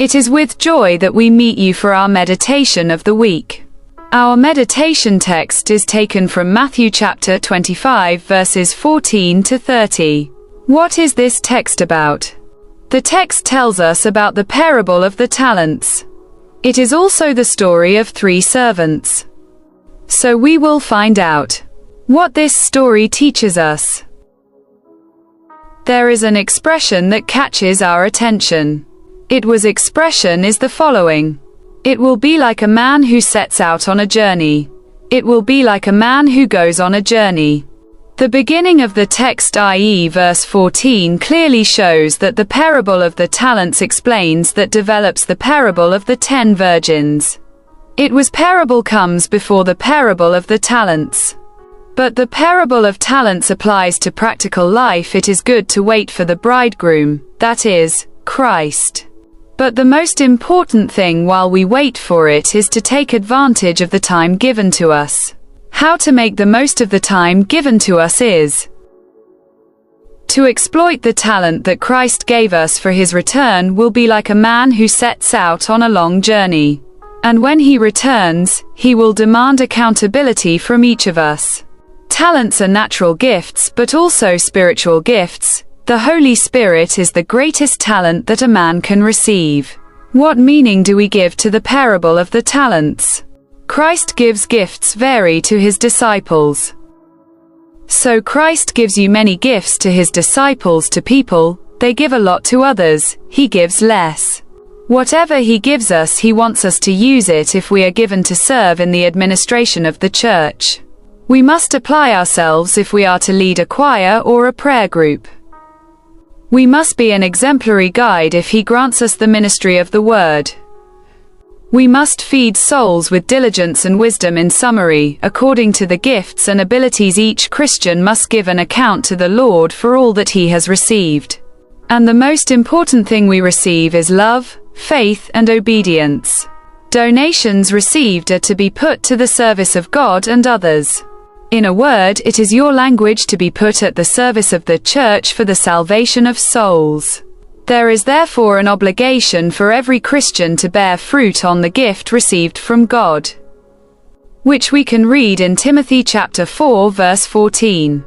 It is with joy that we meet you for our meditation of the week. Our meditation text is taken from Matthew chapter 25 verses 14 to 30. What is this text about? The text tells us about the parable of the talents. It is also the story of 3 servants. So we will find out what this story teaches us. There is an expression that catches our attention. Its expression is the following. It will be like a man who sets out on a journey. It will be like a man who goes on a journey. The beginning of the text, i.e. verse 14, clearly shows that the parable of the talents explains that develops the parable of the 10 virgins. Parable comes before the parable of the talents. But the parable of talents applies to practical life. It is good to wait for the bridegroom, that is, Christ. But the most important thing while we wait for it is to take advantage of the time given to us. How to make the most of the time given to us is to exploit the talent that Christ gave us for his return. Will be like a man who sets out on a long journey. And when he returns, he will demand accountability from each of us. Talents are natural gifts, but also spiritual gifts. The Holy Spirit is the greatest talent that a man can receive. What meaning do we give to the parable of the talents? Christ gives gifts vary to his disciples. So Christ gives you many gifts to his disciples. To people, they give a lot. To others, he gives less. Whatever he gives us, he wants us to use it. If we are given to serve in the administration of the church, we must apply ourselves. If we are to lead a choir or a prayer group, we must be an exemplary guide. If he grants us the ministry of the word, we must feed souls with diligence and wisdom. In summary, according to the gifts and abilities, each Christian must give an account to the Lord for all that he has received. And the most important thing we receive is love, faith, and obedience. Donations received are to be put to the service of God and others. In a word, it is your language to be put at the service of the church for the salvation of souls. There is therefore an obligation for every Christian to bear fruit on the gift received from God, which we can read in Timothy chapter 4 verse 14.